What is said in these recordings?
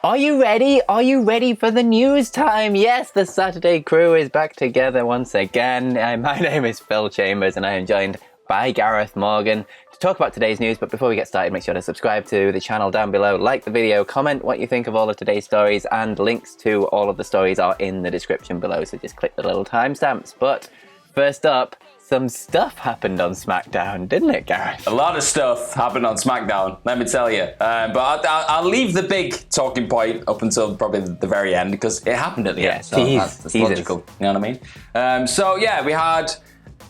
Are you ready? Are you ready for the news time? Yes, the Saturday crew is back together once again. My name is Phil Chambers and I am joined by Gareth Morgan to talk about today's news. But before we get started, make sure to subscribe to the channel down below, like the video, comment what you think of all of today's stories, and links to all of the stories are in the description below, so just click the little timestamps. But first up, some stuff happened on SmackDown, didn't it, Gareth? A lot of stuff happened on SmackDown, let me tell you. But I'll leave the big talking point up until probably the very end, because it happened at the end. So that's logical, you know what I mean? So yeah, we had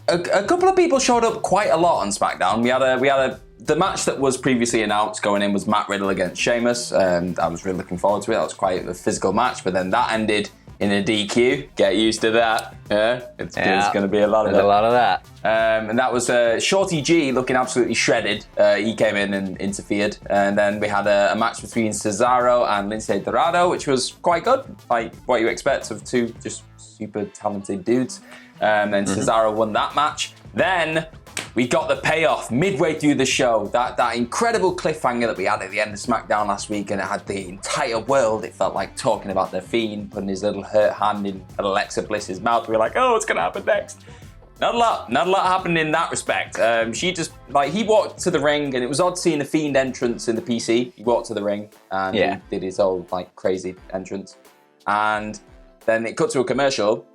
a couple of people showed up quite a lot on SmackDown. We had the match that was previously announced going in was Matt Riddle against Sheamus. I was really looking forward to it. That was quite a physical match, but then that ended in a DQ. Get used to that. It's going to be a lot of that. And that was Shorty G looking absolutely shredded. He came in and interfered. And then we had a match between Cesaro and Lince Dorado, which was quite good, like what you expect of two just super talented dudes. And Cesaro won that match. Then we got the payoff midway through the show. That incredible cliffhanger that we had at the end of SmackDown last week, and it had the entire world, it felt like, talking about the Fiend putting his little hurt hand in Alexa Bliss's mouth. We were like, oh, what's going to happen next? Not a lot happened in that respect. She just, he walked to the ring, and it was odd seeing the Fiend entrance in the PC. He walked to the ring, and he did his whole, crazy entrance. And then it cut to a commercial,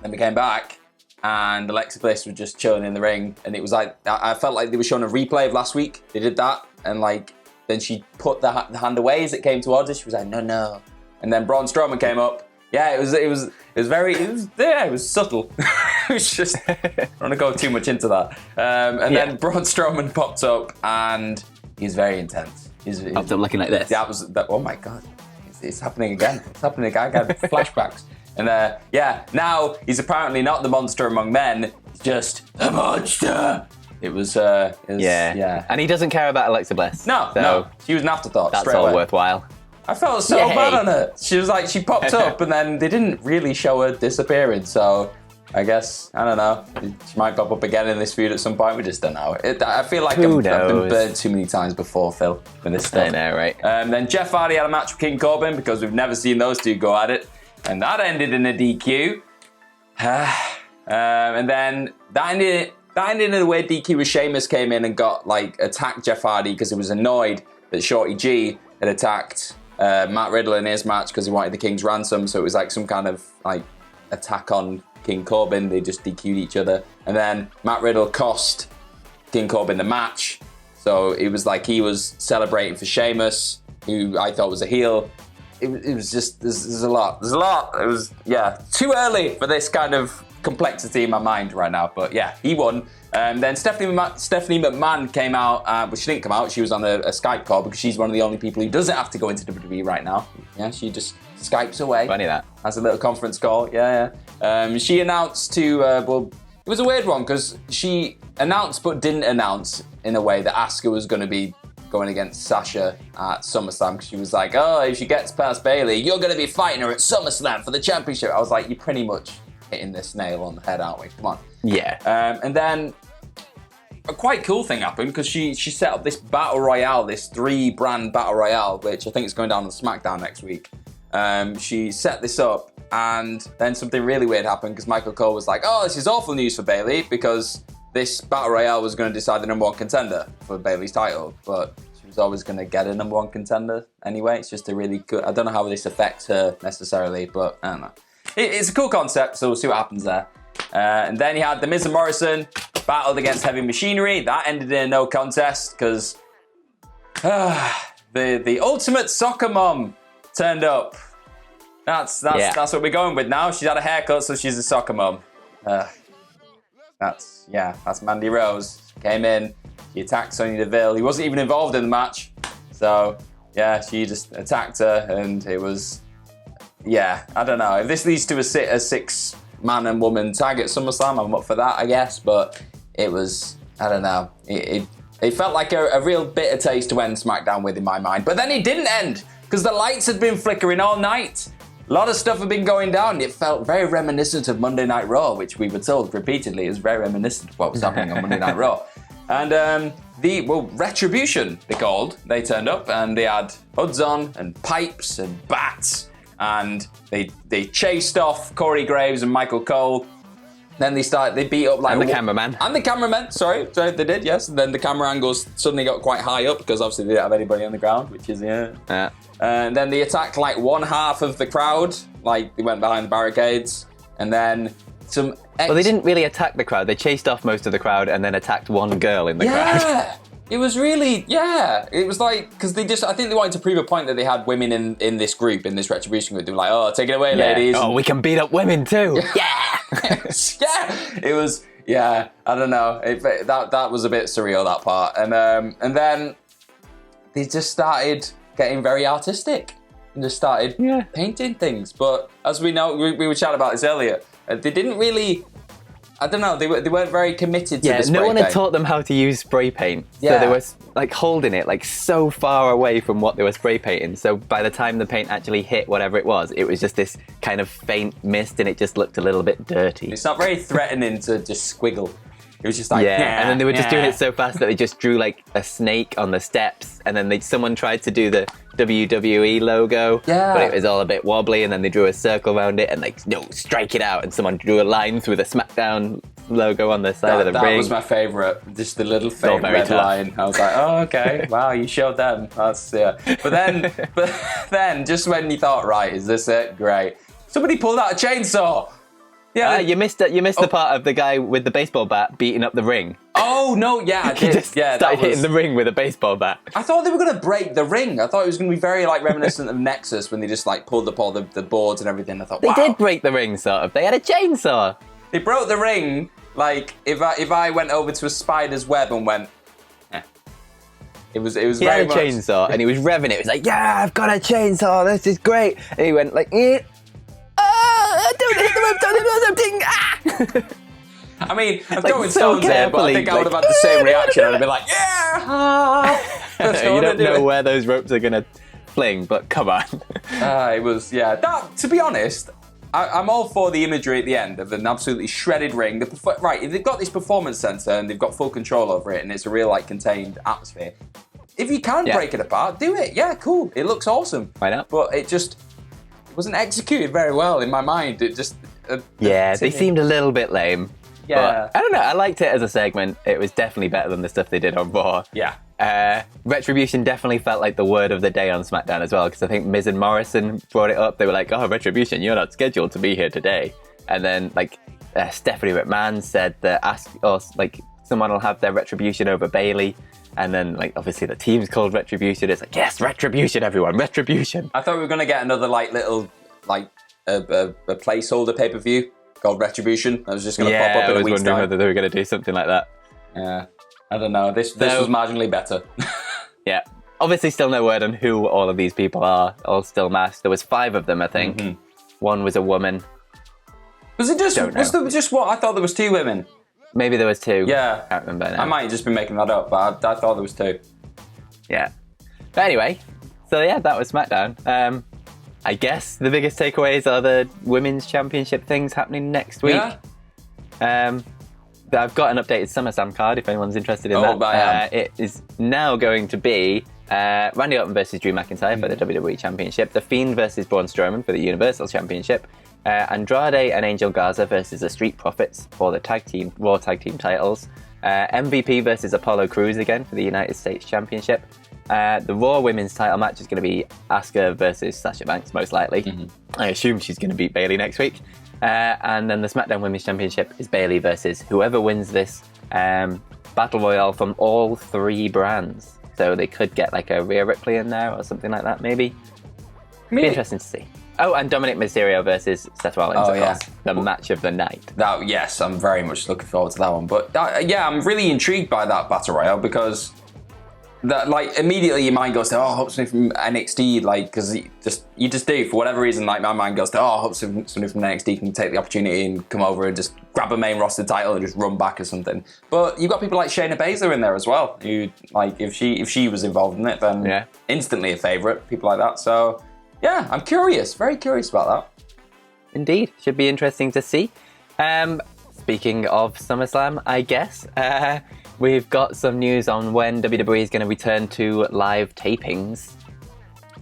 then we came back, and Alexa Bliss was just chilling in the ring, and it was like, I felt like they were showing a replay of last week. They did that, and then she put the hand away as it came towards her. She was like, no. And then Braun Strowman came up. Yeah, it was subtle. It was just, I don't want to go too much into that. Then Braun Strowman popped up, and he's very intense. He's popped up looking like this. Oh my God, it's happening again. It's happening again. I got flashbacks. And now he's apparently not the monster among men, he's just a monster. It was, yeah. And he doesn't care about Alexa Bliss. No, she was an afterthought. That's all worthwhile. I felt so bad on her. She was she popped up and then they didn't really show her disappearing. So I guess, I don't know, she might pop up again in this feud at some point. We just don't know. I feel like I've been burned too many times before, Phil, with this stuff. I know, right? Then Jeff Hardy had a match with King Corbin, because we've never seen those two go at it. And that ended in a DQ. And then that ended in a way DQ where Sheamus came in and got attacked Jeff Hardy because he was annoyed that Shorty G had attacked Matt Riddle in his match because he wanted the King's ransom. So it was some kind of attack on King Corbin. They just DQ'd each other. And then Matt Riddle cost King Corbin the match. So it was he was celebrating for Sheamus, who I thought was a heel. It was just, there's a lot. It was, too early for this kind of complexity in my mind right now. But yeah, he won. Then Stephanie McMahon came out, but she didn't come out. She was on a Skype call because she's one of the only people who doesn't have to go into WWE right now. Yeah, she just Skypes away. Funny that. Has a little conference call. Yeah. She announced to, it was a weird one because she announced but didn't announce in a way that Asuka was going to be going against Sasha at Summerslam, because she was like, oh, if she gets past Bayley, you're going to be fighting her at Summerslam for the championship. I was like, you're pretty much hitting this nail on the head, aren't we? Come on. Yeah. And then a quite cool thing happened, because she set up this battle royale, this 3-brand battle royale, which I think is going down on SmackDown next week. She set this up, and then something really weird happened, because Michael Cole was like, oh, this is awful news for Bayley, because this battle royale was going to decide the #1 contender for Bayley's title, but she was always going to get a #1 contender anyway. It's just a really good, I don't know how this affects her necessarily, but I don't know. It's a cool concept, so we'll see what happens there. And then you had The Miz and Morrison battled against Heavy Machinery. That ended in a no contest, because the ultimate soccer mom turned up. That's what we're going with now. She's had a haircut, so she's a soccer mom. That's Mandy Rose. She came in, she attacked Sonya Deville. He wasn't even involved in the match. So, she just attacked her, and it was, I don't know. If this leads to a 6-man and woman tag at SummerSlam, I'm up for that, I guess. But it was, I don't know. It felt like a real bitter taste to end SmackDown with in my mind. But then it didn't end, because the lights had been flickering all night. A lot of stuff had been going down. It felt very reminiscent of Monday Night Raw, which we were told repeatedly is very reminiscent of what was happening on Monday Night Raw. And Retribution, they called. They turned up and they had hoods on and pipes and bats, and they chased off Corey Graves and Michael Cole. Then they beat up like... And the cameraman. And the cameraman, sorry, they did, yes. And then the camera angles suddenly got quite high up because obviously they didn't have anybody on the ground, which is, yeah. And then they attacked like one half of the crowd, like they went behind the barricades, and then some... Well, they didn't really attack the crowd. They chased off most of the crowd and then attacked one girl in the crowd. Yeah, it was really, it was like, because I think they wanted to prove a point that they had women in this group, in this Retribution group. They were like, oh, take it away, ladies. Oh, we can beat up women too. Yeah. It was, I don't know. That was a bit surreal, that part. And then they just started getting very artistic and just started painting things. But as we know, we were chatting about this earlier, they didn't really... I don't know, they weren't very committed to the spray no one paint. had taught them how to use spray paint. So they were like holding it like so far away from what they were spray painting. So by the time the paint actually hit whatever it was just this kind of faint mist and it just looked a little bit dirty. It's not very threatening to just squiggle. It was just like, and then they were just doing it so fast that they just drew like a snake on the steps, and then someone tried to do the WWE logo, but it was all a bit wobbly, and then they drew a circle around it and like, no, strike it out, and someone drew a line through the SmackDown logo on the side of the ring. That was my favourite, just the little faint red line. I was like, oh, okay, wow, you showed them. That's, But then, just when you thought, right, is this it? Great. Somebody pulled out a chainsaw. Yeah, you missed the part of the guy with the baseball bat beating up the ring. Oh no, I did. He just started hitting the ring with a baseball bat. I thought they were going to break the ring. I thought it was going to be very like reminiscent of Nexus when they just like pulled up all the boards and everything. I thought they did break the ring, sort of. They had a chainsaw. They broke the ring. Like if I went over to a spider's web and went, it was he very had a chainsaw and he was revving it. He was like, yeah, I've got a chainsaw. This is great. And he went like, don't hit the rope, don't hit the rope, ding, I mean, I'm like, throwing so stones here, but I think I would have had the same reaction. I'd have been like, you don't know where those ropes are going to fling, but come on. It was, that, to be honest, I'm all for the imagery at the end of an absolutely shredded ring. Right, if they've got this performance center and they've got full control over it and it's a real, like, contained atmosphere, if you can break it apart, do it. Yeah, cool. It looks awesome. Why not? But it just... wasn't executed very well in my mind. It just... they seemed a little bit lame. Yeah. But I don't know, I liked it as a segment. It was definitely better than the stuff they did on Raw. Yeah. Retribution definitely felt like the word of the day on SmackDown as well, because I think Miz and Morrison brought it up. They were like, oh, Retribution, you're not scheduled to be here today. And then, like, Stephanie McMahon said that someone will have their Retribution over Bayley. And then, like, obviously the team's called Retribution. It's like, yes, Retribution, everyone, Retribution. I thought we were going to get another, like, little, like, a placeholder pay-per-view called Retribution. That was just going to pop up in a week's time. I was wondering whether they were going to do something like that. Yeah. I don't know. This was marginally better. Yeah. Obviously still no word on who all of these people are. All still masked. There was 5 of them, I think. Mm-hmm. One was a woman. Was it just... Was there just what? I thought there was 2 women. Maybe there was 2. Yeah. I can't remember now. I might have just been making that up, but I thought there was 2. Yeah. But anyway, so yeah, that was SmackDown. I guess the biggest takeaways are the Women's Championship things happening next week. Yeah. I've got an updated SummerSlam card if anyone's interested in that. It is now going to be Randy Orton versus Drew McIntyre for the WWE Championship, The Fiend versus Braun Strowman for the Universal Championship, Andrade and Angel Garza versus the Street Profits for the Raw Tag Team titles, MVP versus Apollo Crews again for the United States Championship. The Raw Women's title match is going to be Asuka versus Sasha Banks, most likely. Mm-hmm. I assume she's going to beat Bayley next week. And then the SmackDown Women's Championship is Bayley versus whoever wins this Battle Royale from all 3 brands. So they could get like a Rhea Ripley in there or something like that, maybe. Be interesting to see. Oh, and Dominic Mysterio versus Seth Rollins, of course. The match of the night. Yes, I'm very much looking forward to that one. But I'm really intrigued by that Battle Royale because that, like, immediately your mind goes to, I hope somebody from NXT, like, because you just do, for whatever reason, like, my mind goes to, I hope somebody from NXT can take the opportunity and come over and just grab a main roster title and just run back or something. But you've got people like Shayna Baszler in there as well, who, like, if she was involved in it, then instantly a favourite, people like that. So, yeah, I'm curious, very curious about that. Indeed, should be interesting to see. Speaking of SummerSlam, I guess, we've got some news on when WWE is going to return to live tapings.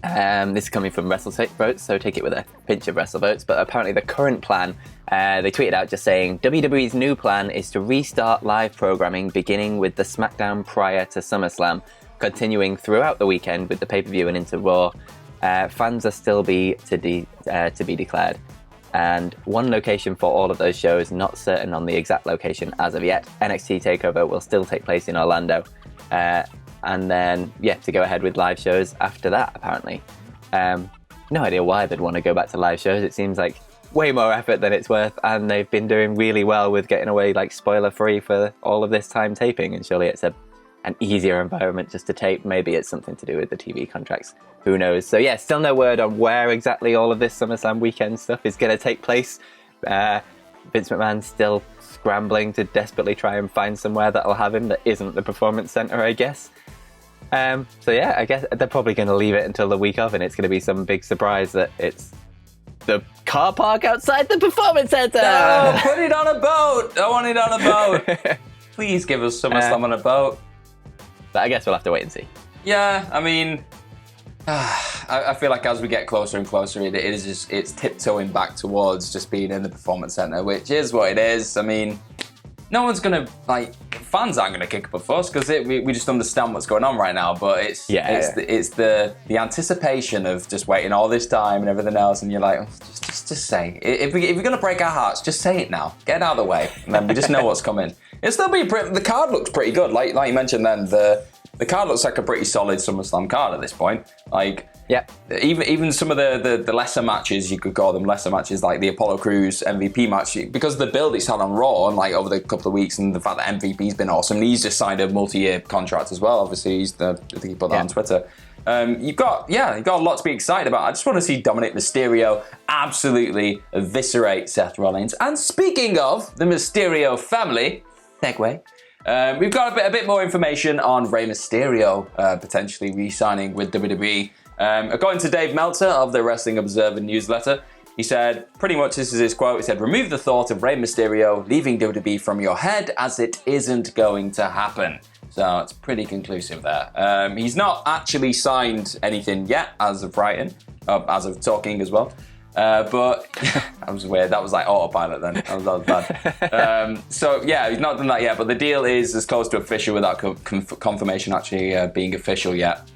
This is coming from WrestleVotes, so take it with a pinch of WrestleVotes. But apparently the current plan, they tweeted out just saying, WWE's new plan is to restart live programming beginning with the SmackDown prior to SummerSlam, continuing throughout the weekend with the pay-per-view and into Raw. Fans are still to be declared. And one location for all of those shows, not certain on the exact location as of yet. NXT TakeOver will still take place in Orlando. And then, to go ahead with live shows after that, apparently. No idea why they'd want to go back to live shows. It seems like way more effort than it's worth, and they've been doing really well with getting away, like, spoiler-free for all of this time taping, and surely it's an easier environment just to tape. Maybe it's something to do with the TV contracts. Who knows? So, still no word on where exactly all of this SummerSlam weekend stuff is going to take place. Vince McMahon's still scrambling to desperately try and find somewhere that'll have him that isn't the Performance Center, I guess. I guess they're probably going to leave it until the week of, and it's going to be some big surprise that it's the car park outside the Performance Center. No, put it on a boat. I want it on a boat. Please give us SummerSlam on a boat. But I guess we'll have to wait and see. Yeah, I mean, I feel like as we get closer and closer, it's tiptoeing back towards just being in the Performance Center, which is what it is. I mean, no one's gonna fans aren't gonna kick up a fuss because we just understand what's going on right now. But it's the anticipation of just waiting all this time and everything else, and you're like, oh, just say if you're gonna break our hearts, just say it now, get it out of the way, and then we just know what's coming. It'll still be the card looks pretty good, like you mentioned. Then the card looks like a pretty solid SummerSlam card at this point. Even some of the lesser matches, you could call them lesser matches, like the Apollo Crews MVP match, because of the build he's had on Raw and over the couple of weeks, and the fact that MVP's been awesome. And he's just signed a multi-year contract as well. Obviously, I think he put that on Twitter. You've got a lot to be excited about. I just want to see Dominic Mysterio absolutely eviscerate Seth Rollins. And speaking of the Mysterio family, segue. We've got a bit more information on Rey Mysterio potentially re-signing with WWE. According to Dave Meltzer of the Wrestling Observer newsletter, he said, pretty much this is his quote, he said, remove the thought of Rey Mysterio leaving WWE from your head, as it isn't going to happen. So it's pretty conclusive there. He's not actually signed anything yet as of writing, as of talking as well. But that was weird. That was like autopilot then. That was bad. He's not done that yet. But the deal is as close to official without confirmation actually being official yet.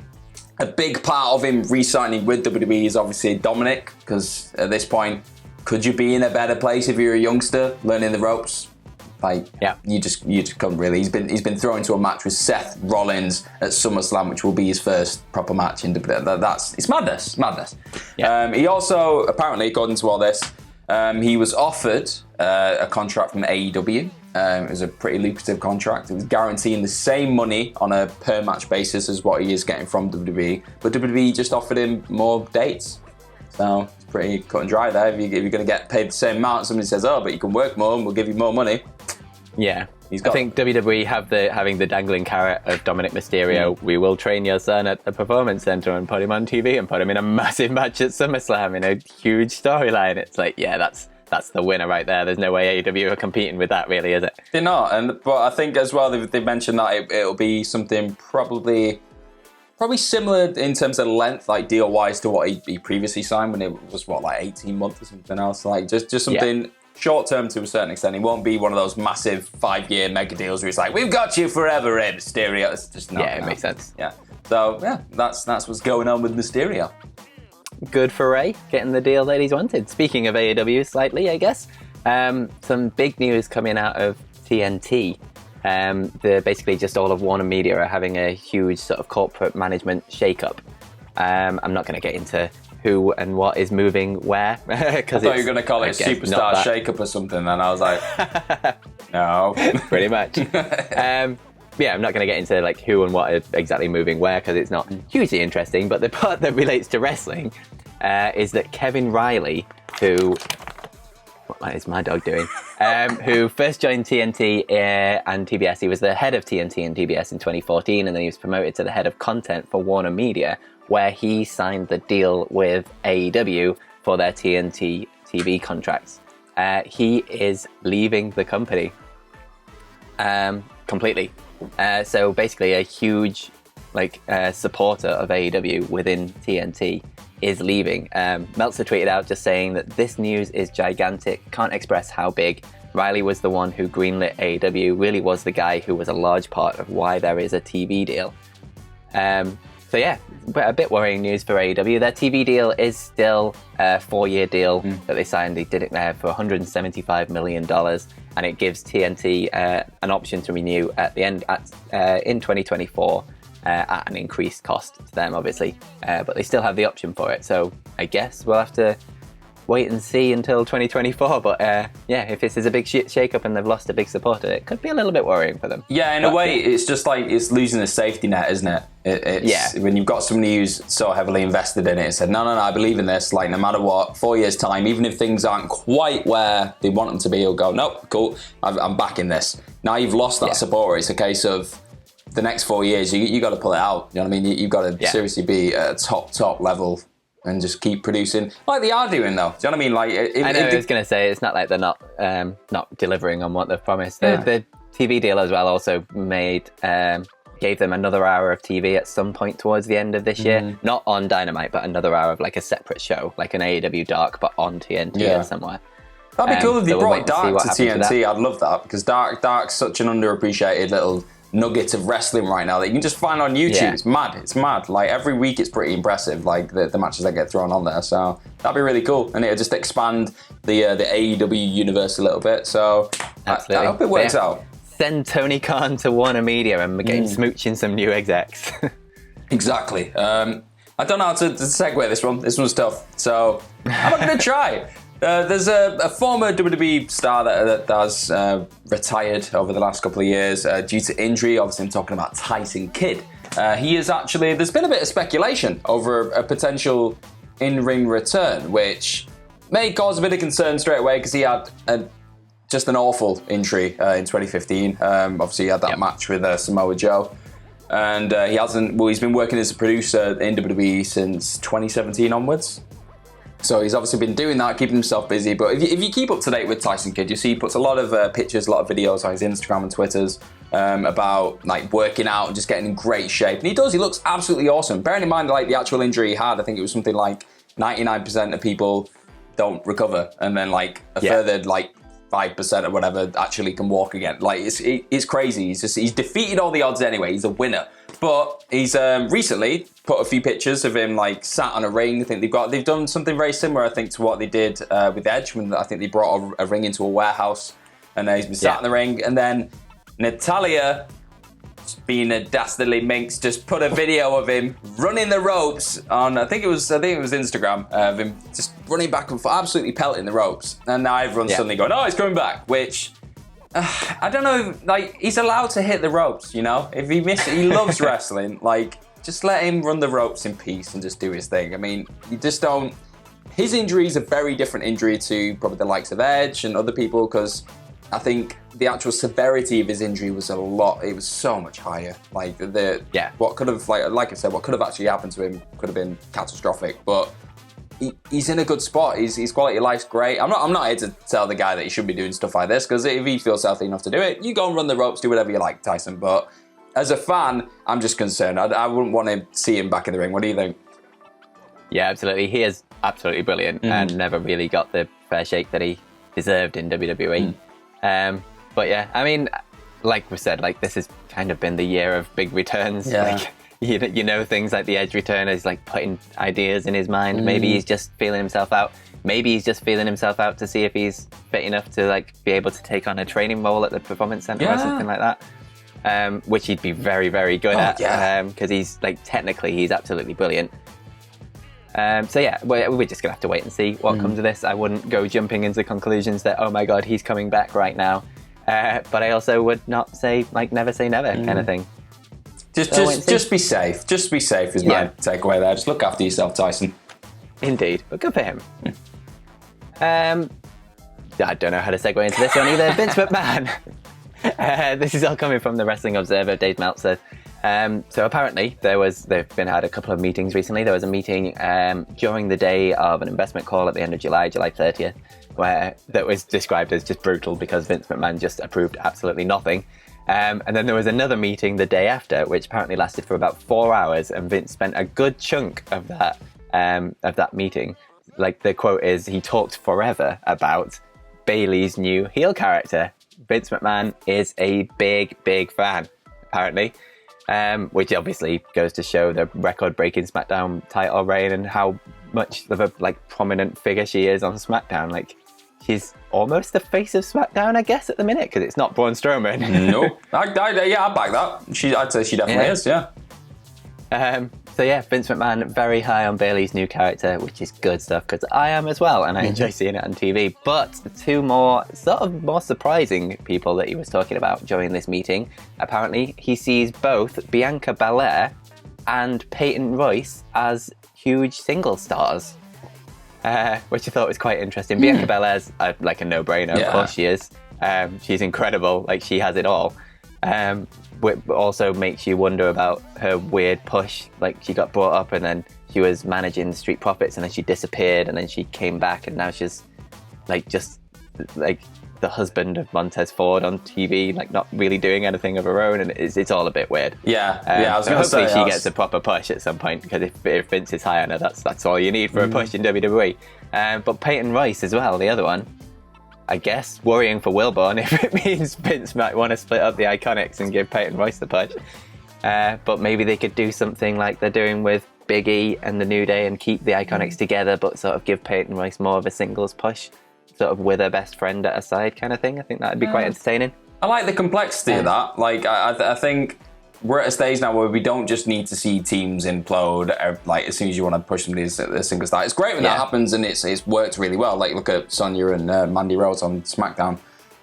A big part of him re-signing with WWE is obviously Dominic, because at this point, could you be in a better place if you're a youngster learning the ropes? You just couldn't really. He's been thrown into a match with Seth Rollins at SummerSlam, which will be his first proper match in WWE. It's madness. Yeah. He also, apparently, according to all this, he was offered a contract from AEW. It was a pretty lucrative contract. It was guaranteeing the same money on a per match basis as what he is getting from WWE, but WWE just offered him more dates. So it's pretty cut and dry there. If you're going to get paid the same amount, somebody says, "Oh, but you can work more, and we'll give you more money." Yeah, I think WWE having the dangling carrot of Dominic Mysterio. We will train your son at the Performance Center and put him on TV and put him in a massive match at SummerSlam in a huge storyline. It's like, that's the winner right there. There's no way AEW are competing with that, really, is it? They're not. But I think as well they've mentioned that it'll be something probably similar in terms of length, like deal wise to what he previously signed when it was 18 months or something else. Like just something. Short term to a certain extent. It won't be one of those massive 5-year mega deals where it's like, we've got you forever, Rey Mysterio. It's just not. Yeah, it makes sense. Yeah. So that's what's going on with Mysterio. Good for Rey, getting the deal that he's wanted. Speaking of AEW slightly, I guess, some big news coming out of TNT. Basically just all of Warnermedia are having a huge sort of corporate management shake-up. I'm not going to get into who and what is moving where. I thought you were going to call it a superstar shake-up or something, and I was like, no. Pretty much. I'm not going to get into who and what is exactly moving where, because it's not hugely interesting, but the part that relates to wrestling is that Kevin Riley, who... What is my dog doing? Who first joined TNT and TBS. He was the head of TNT and TBS in 2014, and then he was promoted to the head of content for Warnermedia, where he signed the deal with AEW for their TNT TV contracts. He is leaving the company completely. So basically, a huge supporter of AEW within TNT is leaving. Meltzer tweeted out just saying that this news is gigantic, can't express how big. Riley was the one who greenlit AEW, really was the guy who was a large part of why there is a TV deal. So yeah, a bit worrying news for AEW. Their TV deal is still a 4-year deal that they signed. They did it for $175 million, and it gives TNT an option to renew at the end in 2024 at an increased cost to them, obviously. But they still have the option for it. So I guess we'll have to wait and see until 2024. But yeah, if this is a big shake-up and they've lost a big supporter, it could be a little bit worrying for them. Yeah, in a way, it's just like it's losing a safety net, isn't it? It's, when you've got somebody who's so heavily invested in it and said, no, I believe in this, like no matter what, 4 years' time, even if things aren't quite where they want them to be, he'll go, nope, cool, I'm back in this. Now you've lost that supporter. It's a case of the next 4 years, you got to pull it out. You know what I mean? You've got to seriously be at a top level and just keep producing like they are doing, though. Do you know what I mean? Like, I was going to say, it's not like they're not delivering on what they've promised. The TV deal as well also gave them another hour of TV at some point towards the end of this year. Not on Dynamite, but another hour of like a separate show, like an AEW Dark, but on TNT or somewhere. That'd be cool if they brought Dark to TNT. I'd love that, because Dark's such an underappreciated little nugget of wrestling right now that you can just find on YouTube. It's mad. Like every week it's pretty impressive, like the matches that get thrown on there. So that'd be really cool, and it'll just expand the AEW universe a little bit. So absolutely, I hope it works out. Send Tony Khan to Warnermedia and begin smooching some new execs. Exactly. I don't know how to segue this one. This one's tough. So I'm not going to try. There's a former WWE star that has retired over the last couple of years due to injury. Obviously, I'm talking about Tyson Kidd. He is actually, there's been a bit of speculation over a potential in-ring return, which may cause a bit of concern straight away because he had just an awful injury in 2015. Obviously, he had that match with Samoa Joe. And he's been working as a producer in WWE since 2017 onwards. So he's obviously been doing that, keeping himself busy. But if you keep up to date with Tyson Kidd, you see he puts a lot of pictures, a lot of videos on his Instagram and Twitters about like working out and just getting in great shape. And he does. He looks absolutely awesome. Bearing in mind like the actual injury he had, I think it was something like 99% of people don't recover, and then like a further like 5% or whatever actually can walk again. Like it's crazy. He's defeated all the odds anyway. He's a winner. But he's recently put a few pictures of him like sat on a ring. I think they've done something very similar, I think, to what they did with Edge when I think they brought a ring into a warehouse, and he's been sat in the ring. And then Natalia, being a dastardly minx, just put a video of him running the ropes on I think it was Instagram, of him just running back and forth, absolutely pelting the ropes. And now everyone's suddenly going, oh, he's coming back, which I don't know, like he's allowed to hit the ropes, you know? If he loves wrestling, like just let him run the ropes in peace and just do his thing. I mean, you just don't. His injury is a very different injury to probably the likes of Edge and other people, because I think the actual severity of his injury was it was so much higher. Like what could have, like I said, what could have actually happened to him could have been catastrophic. But he's in a good spot. His quality of life's great. I'm not here to tell the guy that he should be doing stuff like this, because if he feels healthy enough to do it, you go and run the ropes, do whatever you like, Tyson. But as a fan, I'm just concerned. I wouldn't want to see him back in the ring. What do you think? Yeah, absolutely. He is absolutely brilliant and never really got the fair shake that he deserved in WWE. But yeah, I mean, like we said, like this has kind of been the year of big returns. Yeah. Like, you know, things like the Edge return is like putting ideas in his mind. Maybe he's just feeling himself out. Maybe he's just feeling himself out to see if he's fit enough to like be able to take on a training role at the Performance Center or something like that. Which he'd be very, very good at. Because he's like, technically, he's absolutely brilliant. So yeah, we're just gonna have to wait and see what comes of this. I wouldn't go jumping into conclusions that, oh my god, he's coming back right now. But I also would not say like never say never kind of thing. Just be safe. Just be safe is my takeaway there. Just look after yourself, Tyson. Indeed, but good for him. I don't know how to segue into this one either. Vince McMahon. This is all coming from the Wrestling Observer, Dave Meltzer. So apparently they've had a couple of meetings recently. There was a meeting during the day of an investment call at the end of July 30th, that was described as just brutal because Vince McMahon just approved absolutely nothing. And then there was another meeting the day after, which apparently lasted for about 4 hours, and Vince spent a good chunk of that meeting. Like, the quote is, he talked forever about Bayley's new heel character. Vince McMahon is a big, big fan, apparently, which obviously goes to show the record-breaking SmackDown title reign and how much of a prominent figure she is on SmackDown. Like, she's almost the face of SmackDown, I guess, at the minute, because it's not Braun Strowman. No, I'd back that. I'd say she definitely is. Yeah. So yeah, Vince McMahon very high on Bayley's new character, which is good stuff, because I am as well, and I enjoy seeing it on TV. But two more surprising people that he was talking about during this meeting. Apparently, he sees both Bianca Belair and Peyton Royce as huge single stars, which I thought was quite interesting. Bianca Belair's like a no-brainer, of course she is. She's incredible, like she has it all. Which also makes you wonder about her weird push. Like, she got brought up and then she was managing Street Profits and then she disappeared and then she came back and now she's just the husband of Montez Ford on TV, like not really doing anything of her own, and it's all a bit weird. I was going to say, hopefully she gets a proper push at some point, because if Vince is high on her, that's all you need for a push in WWE. But Peyton Royce as well, the other one. I guess worrying for Wilborn if it means Vince might want to split up the Iconics and give Peyton Royce the push. But maybe they could do something like they're doing with Big E and the New Day and keep the Iconics together, but sort of give Peyton Royce more of a singles push, sort of with her best friend at her side kind of thing. I think that'd be quite entertaining. I like the complexity of that. Like, I think we're at a stage now where we don't just need to see teams implode, like, as soon as you want to push somebody to a single star. It's great when that happens, and it's worked really well. Like, look at Sonya and Mandy Rose on SmackDown.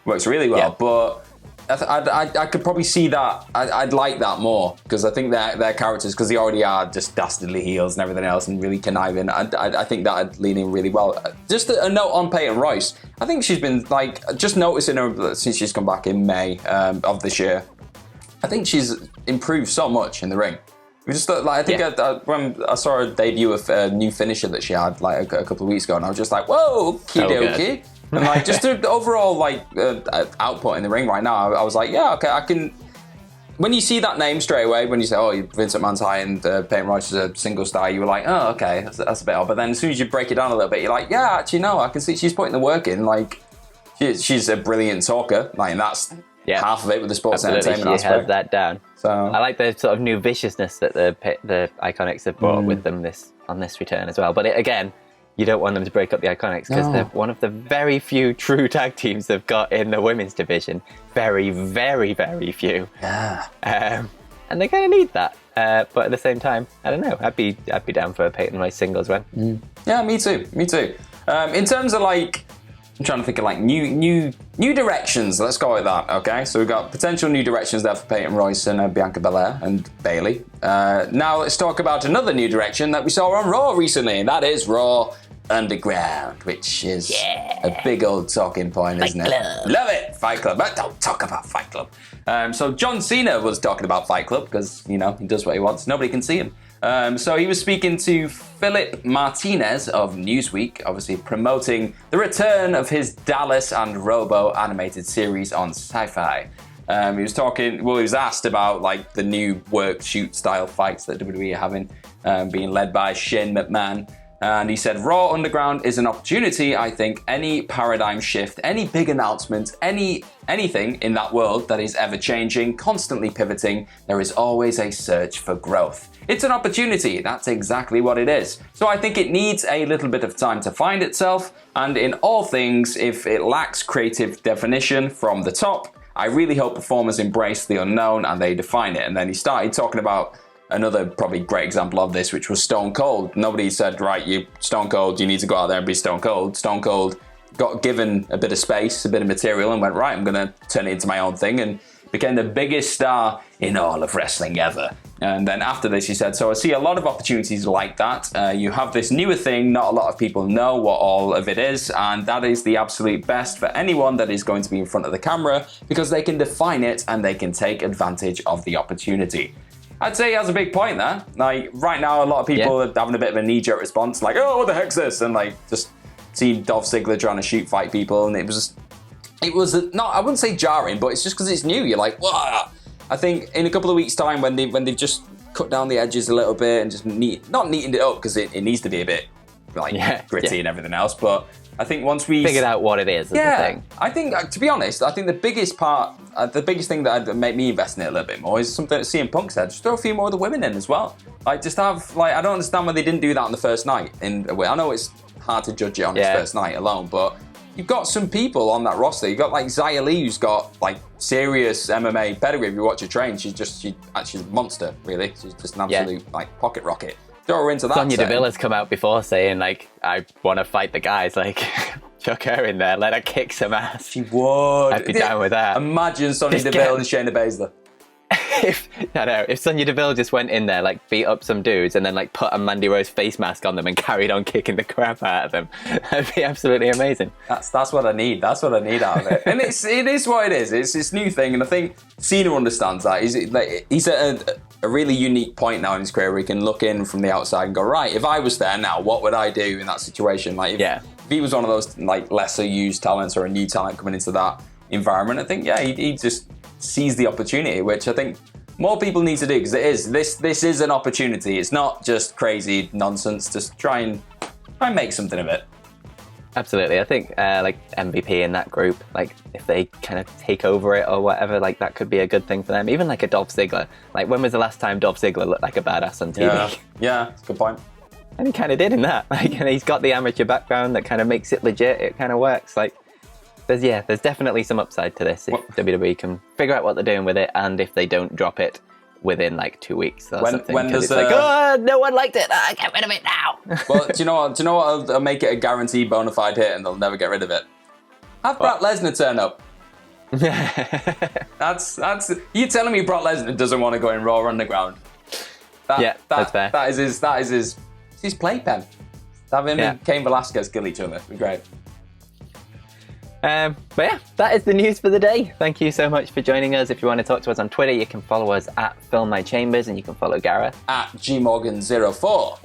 Works really well. But I could probably see that. I'd like that more, because I think their characters, because they already are just dastardly heels and everything else and really conniving, I think that'd lean in really well. Just a note on Peyton Royce. I think she's been, like, just noticing her since she's come back in May of this year. I think she's improved so much in the ring. We just like, I think when I saw her debut of a new finisher that she had like a couple of weeks ago, and I was just like, whoa, okie dokie. And like, just the overall output in the ring right now, I was like, yeah, okay, I can. When you see that name straight away, when you say, oh, Vince McMahon's high and Peyton Royce is a single star, you were like, oh, okay, that's a bit odd. But then as soon as you break it down a little bit, you're like, yeah, actually, no, I can see she's putting the work in. Like, she's a brilliant talker. Like, and that's half of it with the sports entertainment aspect. She has that down. So I like the sort of new viciousness that the Iconics have brought with them on this return as well. But again, you don't want them to break up the Iconics, because they're one of the very few true tag teams they've got in the women's division. Very, very, very few. Yeah. And they kind of need that. But at the same time, I don't know. I'd be down for a Peyton Royce singles run. Yeah, me too. In terms of like, I'm trying to think of like new directions. Let's go with that, okay? So we've got potential new directions there for Peyton Royce and Bianca Belair and Bayley. Now let's talk about another new direction that we saw on Raw recently, and that is Raw Underground, which is a big old talking point, isn't it? Love it, Fight Club. But don't talk about Fight Club. So John Cena was talking about Fight Club because, you know, he does what he wants. Nobody can see him. So he was speaking to Philip Martinez of Newsweek, obviously promoting the return of his Dallas and Robo animated series on Sci-Fi. He was asked about like the new work shoot style fights that WWE are having, being led by Shane McMahon. And he said, Raw Underground is an opportunity. I think any paradigm shift, any big announcement, anything in that world that is ever changing, constantly pivoting, there is always a search for growth. It's an opportunity. That's exactly what it is. So I think it needs a little bit of time to find itself. And in all things, if it lacks creative definition from the top, I really hope performers embrace the unknown and they define it. And then he started talking about another probably great example of this, which was Stone Cold. Nobody said, right, you Stone Cold, you need to go out there and be Stone Cold. Stone Cold got given a bit of space, a bit of material, and went, right, I'm going to turn it into my own thing, and became the biggest star in all of wrestling ever. And then after this, he said, so I see a lot of opportunities like that. You have this newer thing, not a lot of people know what all of it is, and that is the absolute best for anyone that is going to be in front of the camera, because they can define it and they can take advantage of the opportunity. I'd say he has a big point there. Like, right now, a lot of people are having a bit of a knee-jerk response, like, oh, what the heck's this? And, like, just see Dolph Ziggler trying to shoot fight people, and it was just, it was not, I wouldn't say jarring, but it's just because it's new. You're like, wow. I think in a couple of weeks' time, when they've just cut down the edges a little bit and just not neatened it up, because it needs to be a bit like gritty and everything else, but I think once we figured out what it is, the thing. I think, to be honest, I think the biggest part, the biggest thing that would make me invest in it a little bit more is something that CM Punk said. Just throw a few more of the women in as well. Like, just have, like, I don't understand why they didn't do that on the first night. I know it's hard to judge it on its first night alone, but you've got some people on that roster. You've got, like, Xia Li, who's got, like, serious MMA pedigree. If you watch her train, she's actually a monster, really. She's just an absolute, like, pocket rocket. Throw her into that. Sonya Deville has come out before saying, like, I want to fight the guys. Like, chuck her in there, let her kick some ass. She would. I'd be down with that. Imagine Sonya Deville and Shayna Baszler. If Sonya Deville just went in there, like, beat up some dudes and then, like, put a Mandy Rose face mask on them and carried on kicking the crap out of them, that'd be absolutely amazing. That's what I need. That's what I need out of it. And it is what it is. It's this new thing, and I think Cena understands that. He's at a really unique point now in his career where he can look in from the outside and go, right, if I was there now, what would I do in that situation? Like, if he was one of those, like, lesser used talents or a new talent coming into that environment, I think, he just sees the opportunity, which I think more people need to do, because this is an opportunity. It's not just crazy nonsense. Just try and make something of it. Absolutely. I think like MVP in that group, like if they kind of take over it or whatever, like that could be a good thing for them. Even like a Dolph Ziggler. Like, when was the last time Dolph Ziggler looked like a badass on TV? Yeah, that's a good point. And he kind of did in that. Like, and he's got the amateur background that kind of makes it legit. It kind of works. Like, there's definitely some upside to this if WWE can figure out what they're doing with it, and if they don't drop it within like 2 weeks or something. When does it's like, oh, no one liked it. Get rid of it now. Well, do you know what? I'll make it a guaranteed bona fide hit, and they'll never get rid of it. Have Brock Lesnar turn up. That's you telling me Brock Lesnar doesn't want to go in Raw Underground? That's fair. That is his playpen. Have him and Cain Velasquez kill each other. It'd be great. But yeah, that is the news for the day. Thank you so much for joining us. If you want to talk to us on Twitter, you can follow us at FilmMyChambers, and you can follow Gareth at GMorgan04.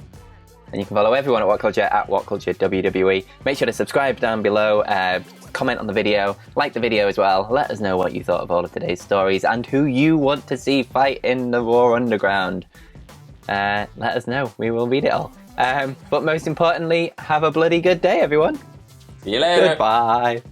And you can follow everyone at WhatCulture at WhatCulture WWE. Make sure to subscribe down below, comment on the video, like the video as well. Let us know what you thought of all of today's stories and who you want to see fight in the Raw Underground. Let us know. We will read it all. But most importantly, have a bloody good day, everyone. See you later. Goodbye.